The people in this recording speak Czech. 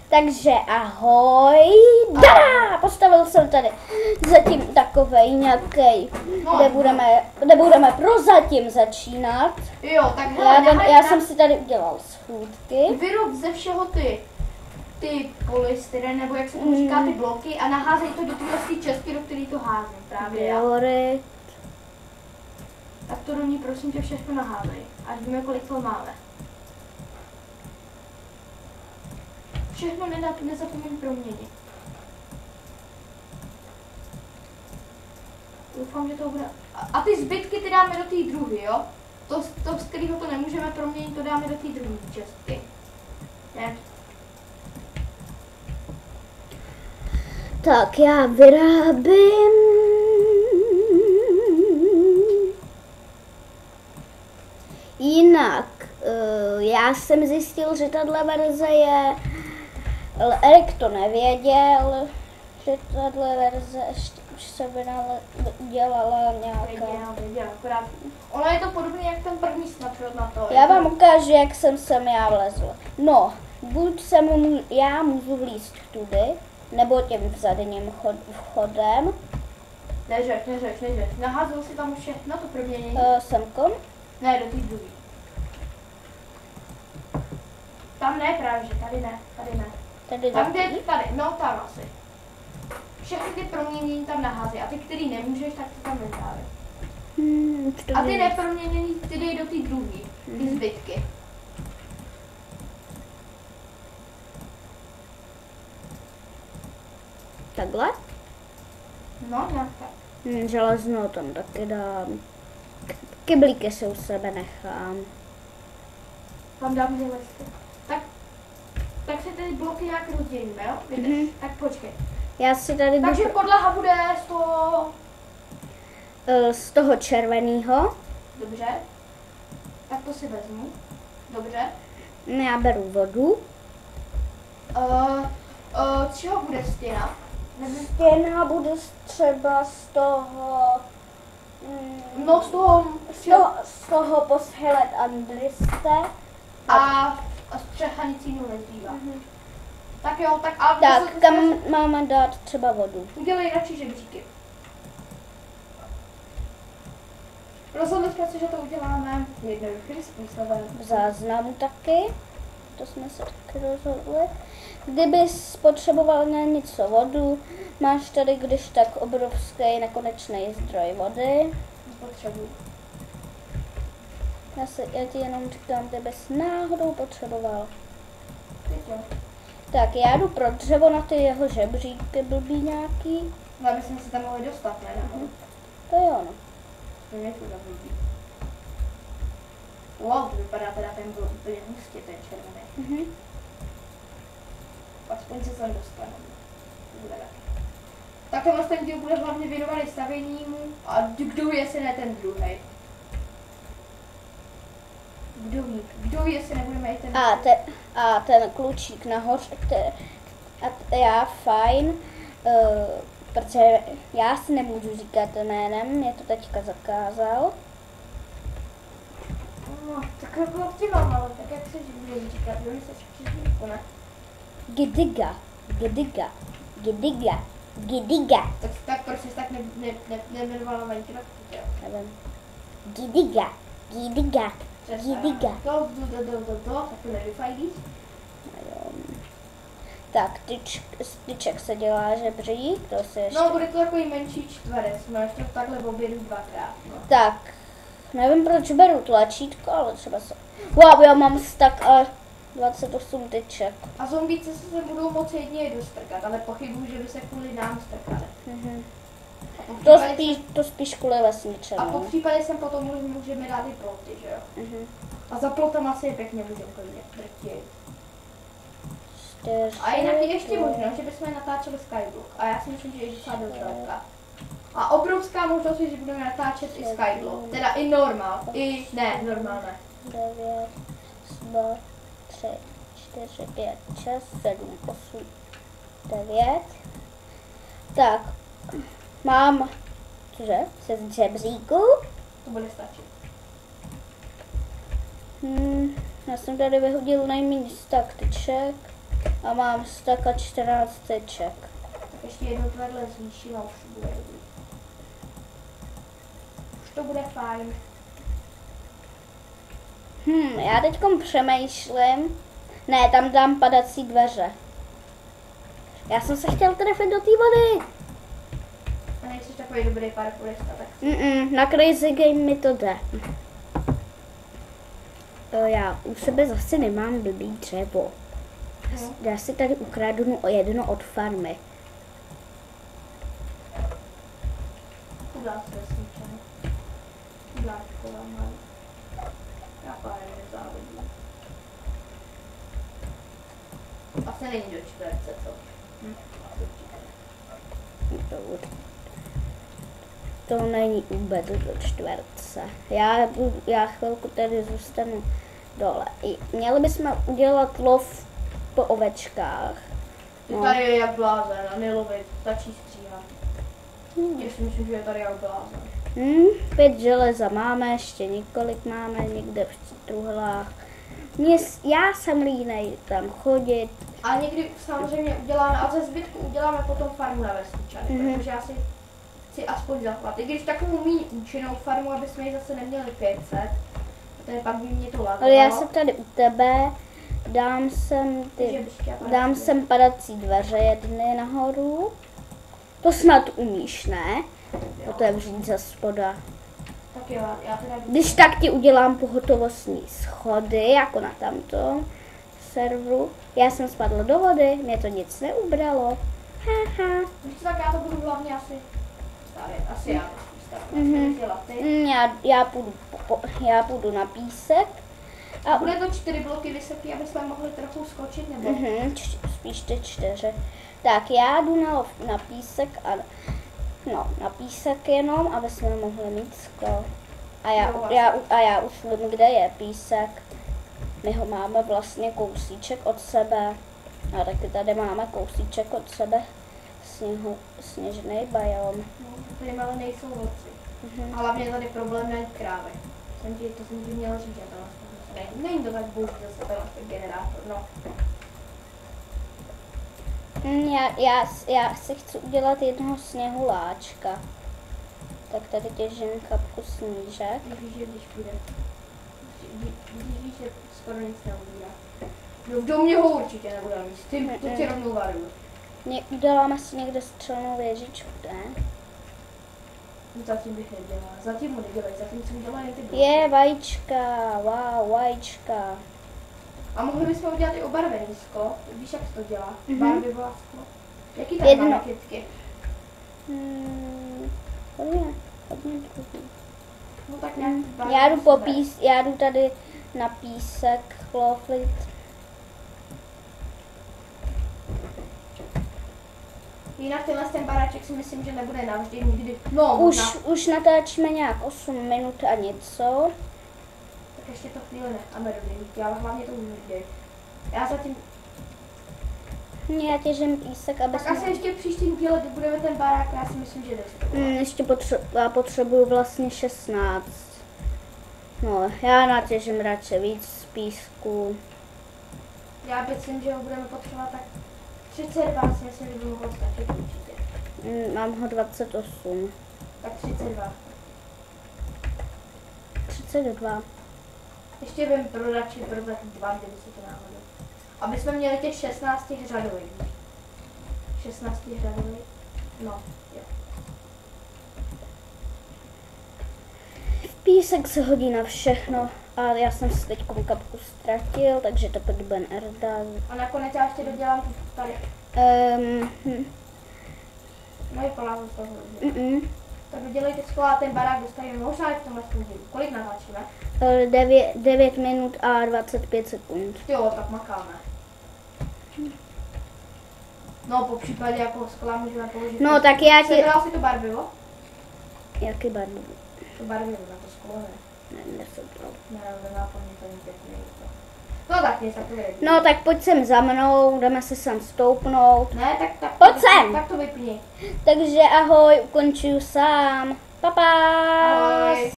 Takže ahoj. Dá! Postavil jsem tady zatím takovej nějaký, kde budeme prozatím začínat. Jo, tak já jsem si tady udělal schůdky. Vyrob ze všeho ty polystyren, nebo jak se tomu říká, ty bloky a naházej to do té čestky, do které to házím právě já. Tak to do ní prosím tě všechno naházej, až víme, kolik toho máme. Všechno nezapomeň proměnit. Doufám, že to bude... A ty zbytky ty dáme do té druhé, jo? To, z kterého to nemůžeme proměnit, to dáme do té druhé čestky. Ne? Tak já vyrábím... Jinak, já jsem zjistil, že tahle verze je... Erik to nevěděl, že tahle verze ještě už se dělala nějaká... Věděl, akorát. Ono je to podobné jak ten první snapshot na to. Já vám ukážu, jak jsem sem já vlezl. No, buď já můžu vlízt tudy, nebo tím vzadním vchodem. Neřeš. Naházel si tam všechno to proměnění? Semkom? Ne, do té druhé. Tam ne právě, že tady ne. Tam kde tady, no tam asi. Všechny ty proměnění tam nahází a ty, který nemůžeš, tak ty tam nedávej. A ty neproměnění, ty dej do té druhé, ty zbytky. Takhle? No, nějak tak. Železnou tam taky dám. Kyblíky si u sebe nechám. Tam dám železky. Tak si ty bloky nějak rozdělíme, jo? Tak počkej. Já si tady Takže podlaha bude z toho červeného. Dobře. Tak to si vezmu. Dobře. Já beru vodu. Čeho bude stěna? Stěna bude třeba z toho... No z toho poshelet Andriste. A střecha nic jiného nezbývá. Tak jo, tak kam máme dát třeba vodu? Udělej radši žebříky. Rozhodli jsme si, že to uděláme jednoduchým způsobem. V záznamu taky. To jsme se taky rozhodli. Kdybys potřeboval na něco vodu, máš tady když tak obrovský nekonečný zdroj vody. Potřebuji. Já ti jenom říkám, kdybys náhodou potřeboval. Jo. Tak já jdu pro dřevo na ty jeho žebříky blbý nějaký. No, aby jsme se tam mohli dostat, ne? To jo, no. To nejsou za blbý. Wow, to vypadá teda ten byl úplně hustě, ten červený. Aspoň se sem dostanu. Tak tohle ten díl bude hlavně věnovaný stavěnímu a kdo ví, jestli ne ten druhý. Kdo ví, jestli nebudeme i ten A ten klučík nahoře, já fajn, protože já si nemůžu říkat jménem, mě to teďka zakázal. No, tak jako optimál, ale tak jak se bude říkat, jo, se všichni ne? Gidiga. Tak proč jsi tak nejmenovala Minecraft, jo? Nevím. Gidiga. Tak to nevyfajdíš? Tak, z tyček se dělá žebřík, to se ještě... No, bude to takový menší čtverec, máš to takhle v obědu dvakrát, no. Tak, nevím proč beru tlačítko, ale třeba se... Wow, já mám stack a 28 tyček. A zombíci se budou moci jedině dostrkat, ale pochybuju, že by se kvůli nám strkali. To spíš kvůli vesničemu. A po případě sem potom můžeme dát i ploty, že jo? A za plotem asi je pěkně můžeme klidně drtit. A jinak je ještě možnost, že bychom natáčeli Skyblock. A já si myslím, že je docela dobrá. A obrovská možnost je, že budeme natáčet i Skyblock. Teda i normál. Normál ne. 9, 2, 3, 4, 5, 6, 7, 8, 9. Tak, mám, se z žebříku. To bude stačit. Já jsem tady vyhodil nejméně stack tyček. A mám staka 14 teček. Tak ještě jedno tohle zvýšila, už to bude dobrý. Už to bude fajn. Já teďkom přemýšlím. Ne, tam dám padací dveře. Já jsem se chtěl trefit do té vody. A nejsi takový dobrý parkourista, tak... Na Crazy Game mi to jde. Já u sebe zase nemám blbý dřevo. Já si tady ukradnu jedno od farmy. Chudá se vesničany. Chudáčková mám. Já pár nezávidím. Asi není do čtverce, co? To není vůbec do čtverce. Já chvilku tady zůstanu dole. Měli bychom udělat lov po ovečkách. No. Tady je jak blázen a nelovit, stačí stříhat. Já si myslím, že je tady jak blázen. 5 železa máme, ještě několik máme někde v truhlách. Já jsem línej tam chodit. A někdy samozřejmě uděláme, a ze zbytku uděláme potom farmu na vesničany, protože já si chci aspoň zachovat. I když takovou méně účinnou farmu, aby jsme ji zase neměli 500, protože pak by mě to lagovalo. Ale já jsem tady u tebe, dám sem padací dveře jedny nahoru. To snad umíš, ne? Otevřít ze spoda. Tak jo, já teda... Když tak ti udělám pohotovostní schody, jako na tamtom serveru. Já jsem spadla do vody, mě to nic neubralo. Haha. Víš co, tak já to budu hlavně asi stavět. Asi já Já půjdu na písek. A bude to 4 bloky vysoký, aby jsme mohli trochu skočit, nebo? Spíš ty 4. Tak já jdu na písek a na písek jenom, aby jsme mohli mít sklo. A já už vím, kde je písek. My ho máme vlastně kousíček od sebe. A taky tady máme kousíček od sebe. Sněžný biom. No, tady ale nejsou vlci. A hlavně tady problém najít krávy. To jsem ti měla říct, že to vlastně není to tak boží zase ten generátor, no. Já si chci udělat jednoho sněhuláčka. Tak tady těžím kapku snížek. Když půjde. Když víš, že skoro nic neubírá. No v domě ho určitě nebude mít, to tě rovnou varuju. Uděláme si někde střelnou věžičku, ne? Zatím bych nedělala, zatím mu nedělej, zatím si udělala jen ty bloky. Je, vajíčka, wow, vajíčka. A mohli bychom udělat i obarvený sklo, víš jak to dělá, barvivo sklo. Jaký tady máme kytky? Hodně druhý. No tak nějak já jdu tady na písek chloflit. Jinak ten baráček si myslím, že nebude navždy nikdy. No, už natáčíme nějak 8 minut a něco. Tak ještě to chvíli necháme dobrý, já hlavně to uvidím. Já zatím... Já těžím písek, aby tak asi ještě příštím díle budeme ten barák, já si myslím, že ještě potřebuju vlastně 16. No, já natěžím radši víc písku. Já myslím, že ho budeme potřebovat tak 32, si myslím, že by mohlo stačit určitě. Mám ho 28. Tak 32. 32. Ještě vím prodat 2, kdyby se to náhodou. Aby jsme měli těch 16 řadových. 16 řadových? No, jo. Písek se hodí na všechno. A já jsem si teď kapku ztratil, takže to bude Erda. A nakonec já ještě dodělám tu tady. No je plná z toho. Tak dodělejte sklo a ten barák dostaneme možná i v tomhle studiu. Kolik natáčíme? 9 minut a 25 sekund. Jo, tak makáme. No, po případě jako skla můžeme položit. No, tak já ti... Sebral si to barvivo? Jaký barvivo? To barvivo na to sklo, ne? Ne, nesebral. Ne, nenápadně to není pěkný. No tak nic, tak to vyjde. No tak pojď sem za mnou, jdeme se sem stoupnout. Ne, tak pojď sem! Tak to vypni. Takže ahoj, ukončuju sám. Pa, pa. Ahoj.